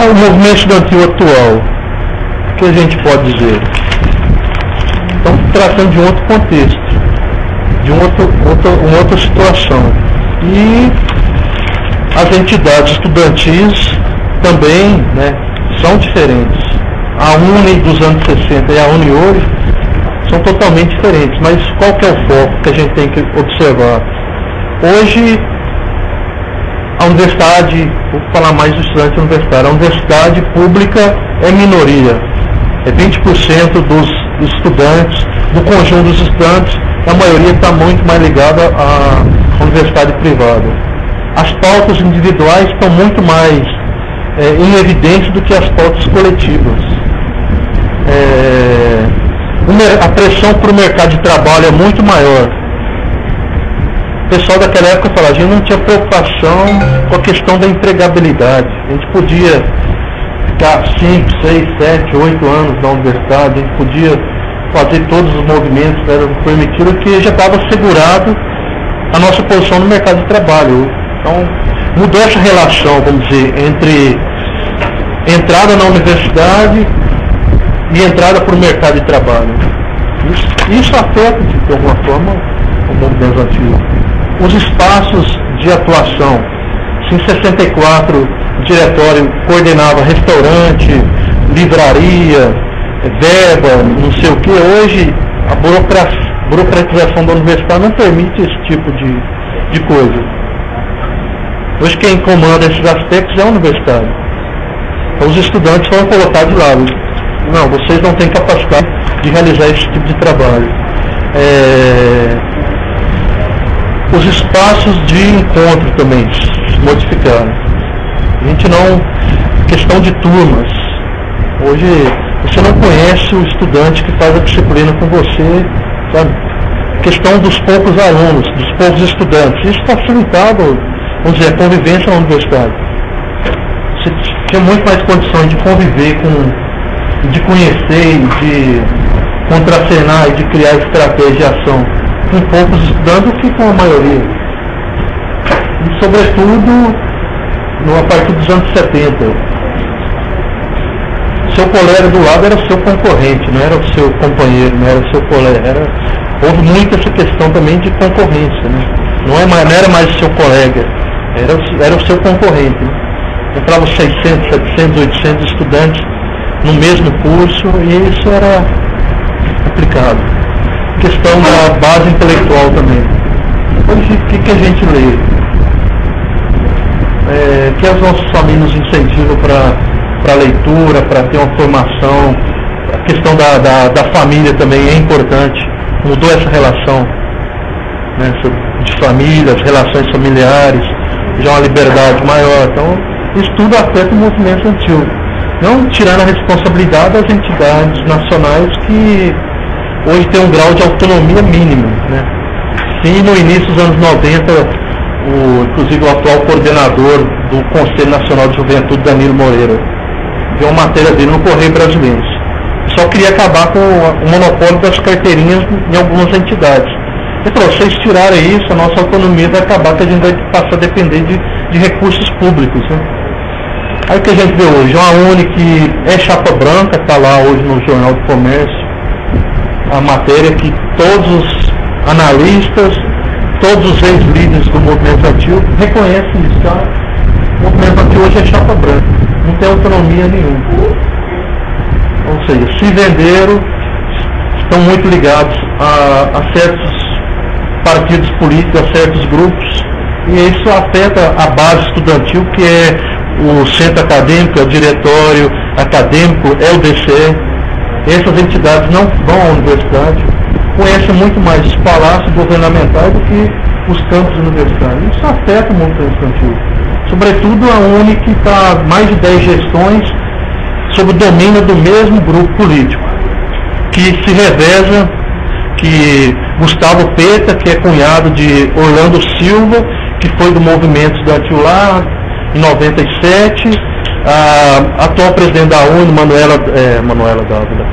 O movimento estudantil atual, o que a gente pode dizer? Estamos tratando de um outro contexto, de uma outra situação. E as entidades estudantis também, né, são diferentes. A UNE dos anos 60 e a UNE hoje são totalmente diferentes. Mas qual que é o foco que a gente tem que observar? Hoje, a universidade, vou falar mais do estudante universitário, a universidade pública é minoria. É 20% dos estudantes, do conjunto dos estudantes, a maioria está muito mais ligada à universidade privada. As pautas individuais estão muito mais em evidência do que as pautas coletivas. A pressão para o mercado de trabalho é muito maior. O pessoal daquela época falava, a gente não tinha preocupação com a questão da empregabilidade. A gente podia ficar 5, 6, 7, 8 anos na universidade, a gente podia fazer todos os movimentos que eram permitidos, que já estava assegurado a nossa posição no mercado de trabalho. Então, mudou essa relação, vamos dizer, entre entrada na universidade e entrada para o mercado de trabalho. Isso afeta, de alguma forma, o movimento antigo. Os espaços de atuação. Se em 64 o diretório coordenava restaurante, livraria, verba, não sei o que, hoje a burocratização da universidade não permite esse tipo de coisa. Hoje quem comanda esses aspectos é a universidade. Então os estudantes foram colocados de lado. Não, vocês não têm capacidade de realizar esse tipo de trabalho. Os espaços de encontro também se modificaram. A gente não... Questão de turmas. Hoje você não conhece o estudante que faz a disciplina com você, sabe? Questão dos poucos alunos, dos poucos estudantes. Isso facilitava, vamos dizer, a convivência na universidade. Você tinha muito mais condições de conviver de conhecer, de contracenar e de criar estratégia de ação com poucos estudantes do que com a maioria. E, sobretudo, a partir dos anos 70. Seu colega do lado era seu concorrente, não era o seu companheiro, não era o seu colega. Houve muito essa questão também de concorrência, né? Não era mais o seu colega, era o seu concorrente. Né? Entravam 600, 700, 800 estudantes no mesmo curso e isso era complicado. Questão da base intelectual também. Hoje, o que a gente lê? Que as nossas famílias nos incentivam para leitura, para ter uma formação. A questão da família também é importante. Mudou essa relação, né, de família, as relações familiares, já uma liberdade maior. Então, isso tudo afeta o movimento estudantil. Não tirando a responsabilidade das entidades nacionais que hoje tem um grau de autonomia mínimo, né? Sim, no início dos anos 90, inclusive o atual coordenador do Conselho Nacional de Juventude, Danilo Moreira, viu uma matéria dele no Correio Brasileiro. Só queria acabar com o monopólio das carteirinhas em algumas entidades. Ele falou, se vocês tirarem isso, a nossa autonomia vai acabar, que a gente vai passar a depender de recursos públicos, né? Aí o que a gente vê hoje, uma UNE que é chapa branca, está lá hoje no Jornal do Comércio, a matéria que todos os analistas, todos os ex-líderes do movimento estudantil reconhecem isso, tá? O movimento estudantil hoje é chapa branca, não tem autonomia nenhuma. Ou seja, se venderam, estão muito ligados a certos partidos políticos, a certos grupos, e isso afeta a base estudantil, que é o centro acadêmico, é o diretório acadêmico, é o DC. Essas entidades não vão à universidade, conhecem muito mais os palácios governamentais do que os campos universitários. Isso afeta o movimento estudantil. Sobretudo a UNE, que está há mais de 10 gestões sob o domínio do mesmo grupo político, que se reveza, que Gustavo Peta, que é cunhado de Orlando Silva, que foi do movimento estudantil lá em 97, a atual presidente da UNE, Manuela Dávila,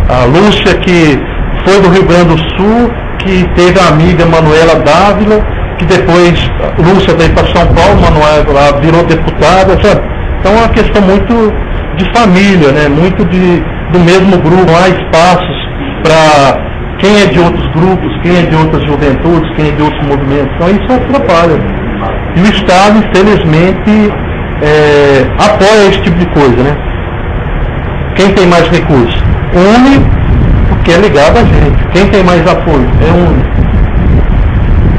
a Lúcia, que foi do Rio Grande do Sul, que teve a amiga Manuela Dávila, que depois Lúcia veio para São Paulo, Manuela lá virou deputada, sabe? Então é uma questão muito de família, né? Muito do mesmo grupo, há espaços para quem é de outros grupos, quem é de outras juventudes, quem é de outros movimentos. Então isso atrapalha. E o Estado, infelizmente, apoia esse tipo de coisa, né? Quem tem mais recursos? Une, porque é ligado a gente. Quem tem mais apoio? É une.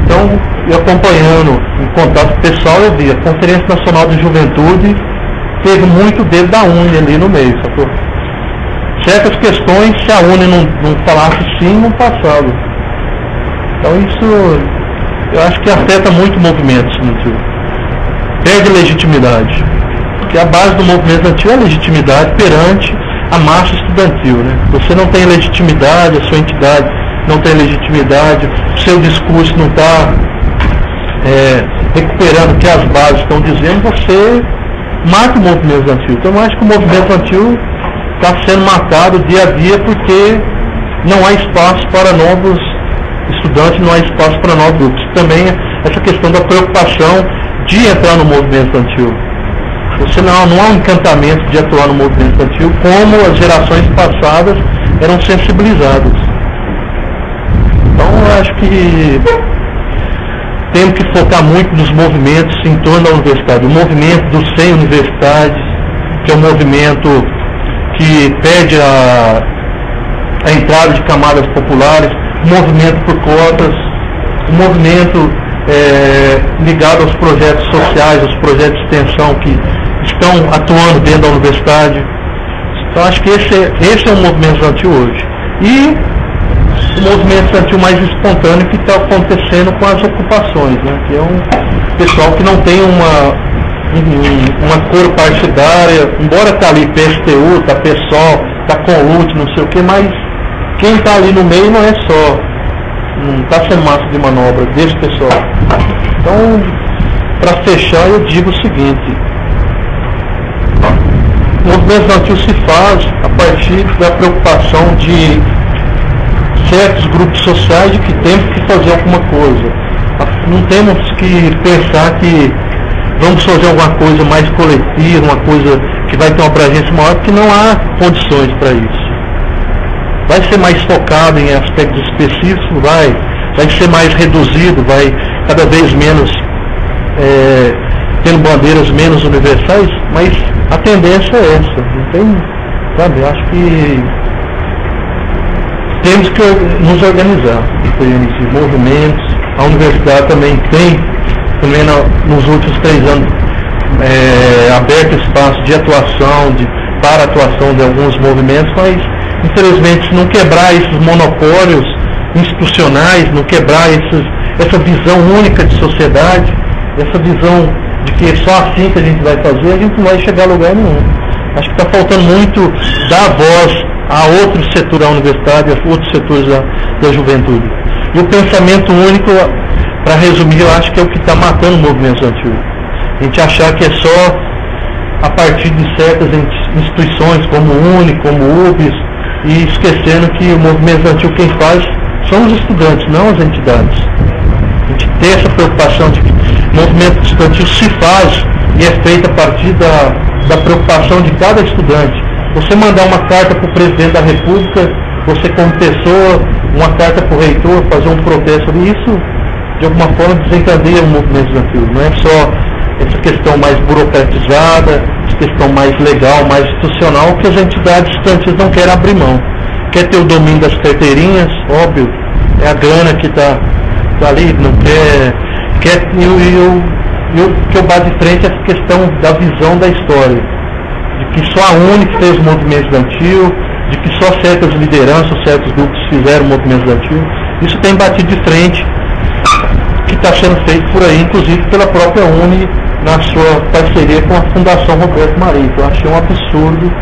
Então, eu acompanhando, em contato pessoal, eu vi a Conferência Nacional de Juventude teve muito dedo da UNE ali no meio, sacou? Certas questões, se a UNE não falasse sim, não passava. Então isso, eu acho que afeta muito o movimento estudantil. Perde legitimidade. Porque a base do movimento estudantil é a legitimidade perante a massa estudantil, né? Você não tem legitimidade, a sua entidade não tem legitimidade, o seu discurso não está recuperando o que as bases estão dizendo, você mata o movimento estudantil. Então eu acho que o movimento estudantil está sendo matado dia a dia porque não há espaço para novos estudantes, não há espaço para novos grupos. Também essa questão da preocupação de entrar no movimento estudantil. Você não há um encantamento de atuar no movimento estudantil como as gerações passadas eram sensibilizadas. Então eu acho que temos que focar muito nos movimentos em torno da universidade. O movimento dos 100 universidades, que é um movimento que pede a entrada de camadas populares, o movimento por cotas, o movimento ligado aos projetos sociais, aos projetos de extensão que estão atuando dentro da universidade. Então acho que esse é o movimento estudantil hoje. E o movimento estudantil mais espontâneo que está acontecendo com as ocupações, né? Que é um pessoal que não tem uma cor partidária, embora está ali PSTU, está PSOL, está Conlute, não sei o que, mas quem está ali no meio não é só, não está sendo massa de manobra desse pessoal. Então, para fechar, eu digo o seguinte: o movimento estudantil se faz a partir da preocupação de certos grupos sociais de que temos que fazer alguma coisa. Não temos que pensar que vamos fazer alguma coisa mais coletiva, uma coisa que vai ter uma abrangência maior, porque não há condições para isso. Vai ser mais focado em aspectos específicos, vai ser mais reduzido, vai cada vez menos tendo bandeiras menos universais, mas a tendência é essa. Não tem, sabe, eu acho que temos que nos organizar em movimentos. A universidade também tem, nos últimos 3 anos, aberto espaço de atuação, para a atuação de alguns movimentos, mas infelizmente se não quebrar esses monopólios institucionais, não quebrar essa visão única de sociedade, essa visão de que é só assim que a gente vai fazer, a gente não vai chegar a lugar nenhum. Acho que está faltando muito dar voz a outro setor da universidade, a outros setores da juventude. E o pensamento único, para resumir, eu acho que é o que está matando o movimento estudantil. A gente achar que é só a partir de certas instituições como o UNE, como o UBS, e esquecendo que o movimento estudantil quem faz são os estudantes, não as entidades. A gente tem essa preocupação de que o movimento estudantil se faz e é feito a partir da preocupação de cada estudante. Você mandar uma carta para o presidente da República, você como pessoa, uma carta para o reitor, fazer um protesto ali, isso de alguma forma desencadeia o movimento estudantil. Não é só essa questão mais burocratizada, essa questão mais legal, mais institucional, que as entidades estudantis não querem abrir mão. Quer ter o domínio das carteirinhas, óbvio, é a grana que está ali, não quer e o que eu bato de frente é essa questão da visão da história, de que só a UNE fez o movimento estudantil, de que só certas lideranças, certos grupos fizeram o movimento estudantil. Isso tem batido de frente, que está sendo feito por aí, inclusive pela própria UNE, na sua parceria com a Fundação Roberto Marinho. Eu achei um absurdo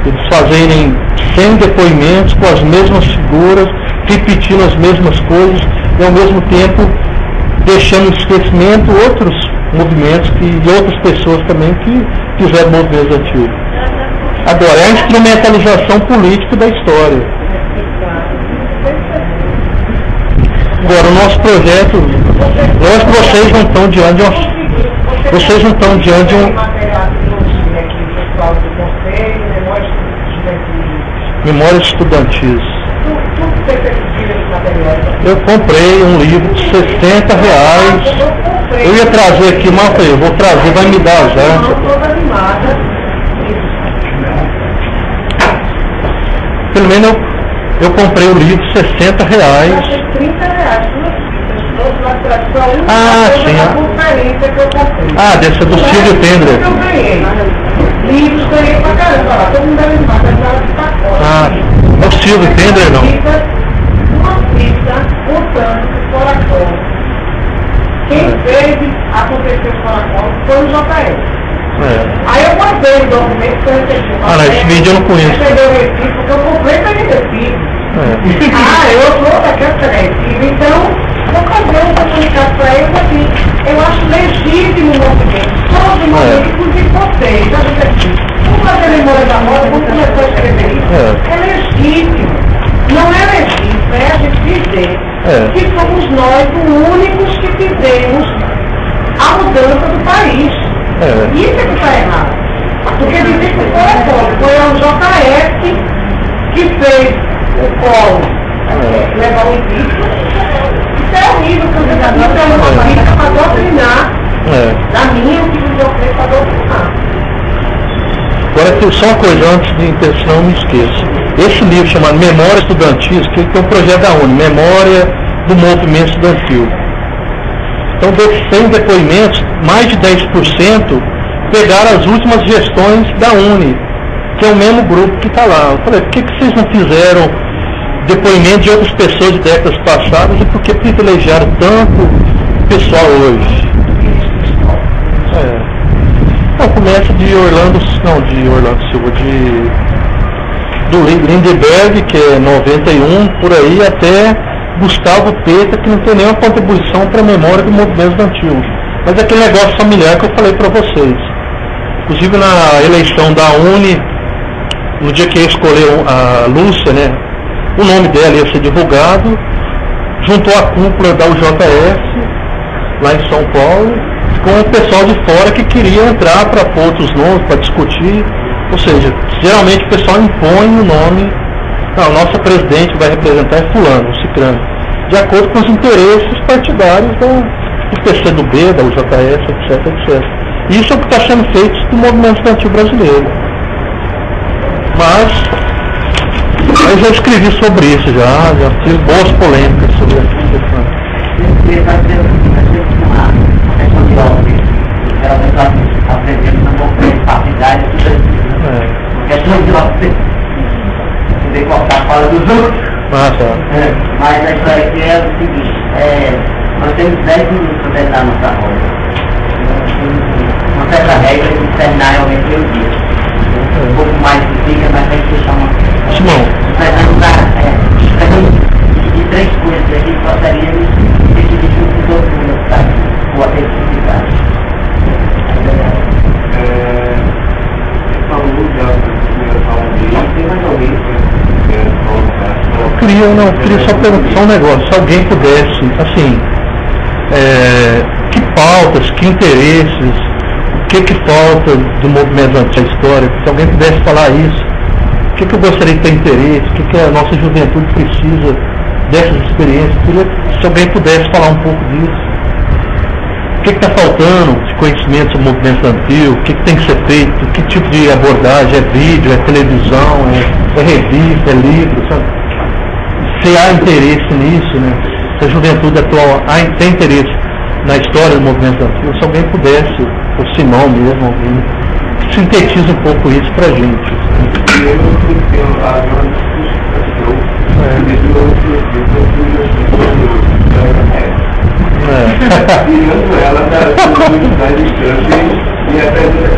eles fazerem 100 depoimentos com as mesmas figuras, repetindo as mesmas coisas, e ao mesmo tempo deixando em esquecimento outros movimentos e outras pessoas também que fizeram movimento estudantil. Agora, é a instrumentalização política da história. Agora, o nosso projeto, vocês não estão diante de Memórias Estudantis. Eu comprei um livro de R$60. Eu ia trazer aqui, mas eu vou trazer, vai me dar já. Pelo menos eu comprei o livro de R$60. Ah, sim. Ah, desse é do Silvio Tendler. Livros ganhei pra caramba, todo mundo deve estar de pacote. Ah, é o Silvio Tendler, não? Uma fita contando o Coração. Quem fez acontecer o Coração foi o JR. Aí eu guardei o documento que eu recebi. Ah, não, esse vídeo eu não conheço. Eu recebi o recibo, porque eu comprei para ele recibo. Eu sou daquela que é recibo, então vou fazer um comunicado para eles assim. Eu acho legítimo o movimento. Todo movimento, inclusive vocês, já disse aqui. Vamos fazer a memória da moda, vamos começar a escrever isso. É legítimo. Não é legítimo, é a gente dizer que somos nós os únicos que fizemos a mudança do país. Isso é que está errado. Porque dizer que foi o JF que fez o Collor levar o impeachment. Isso é horrível, porque isso é uma política para doutrinar. Da minha, o que eu fiz para doutrinar. Agora, só uma coisa antes de intenção, não me esqueça. Esse livro chamado Memória Estudantis, que tem um projeto da UNE, Memória do Movimento Estudantil. Então, desses 100 depoimentos, mais de 10% pegaram as últimas gestões da UNE, que é o mesmo grupo que está lá. Eu falei, por que vocês não fizeram depoimento de outras pessoas de décadas passadas e por que privilegiaram tanto o pessoal hoje? Então, começa de Orlando Silva, do Lindeberg, que é 91, por aí, até Gustavo Peta, que não tem nenhuma contribuição para a memória do movimento estudantil. Mas é aquele negócio familiar que eu falei para vocês. Inclusive na eleição da UNE, no dia que escolheu a Lúcia, né, o nome dela ia ser divulgado, juntou a cúpula da UJS, lá em São Paulo, com o pessoal de fora que queria entrar para pôr outros nomes, para discutir. Ou seja, geralmente o pessoal impõe o nome, não, nossa presidente vai representar é fulano, ciclano, de acordo com os interesses partidários do PCdoB, da UJS, etc, etc. Isso é o que está sendo feito do movimento estudantil brasileiro. Mas eu já escrevi sobre isso, já fiz boas polêmicas sobre essa questão. Aprendendo na partidária e tudo assim. Porque é tão jovem. Poder cortar a fala dos outros. Mas a história aqui é o seguinte, nós temos 10 minutos para terminar a nossa roda. Uma certa regra de terminar realmente o dia. Um pouco mais que fica, mas tem que deixar uma... Simão. De 3 coisas aqui que gostaríamos de decidir junto com todo mundo, tá? Com a flexibilidade. Eu queria só perguntar um negócio, se alguém pudesse, assim, que pautas, que interesses, o que falta do movimento anti-histórico, se alguém pudesse falar isso, o que eu gostaria de ter interesse, o que a nossa juventude precisa dessas experiências, se alguém pudesse falar um pouco disso. O que está faltando de conhecimento sobre o movimento estudantil, o que tem que ser feito, que tipo de abordagem, é vídeo, é televisão, é revista, é livro, sabe? Se há interesse nisso, né? Se a juventude atual tem interesse na história do movimento estudantil, se alguém pudesse, o Simão mesmo, alguém, que sintetize um pouco isso pra gente. Tirando ela da distância e apresenta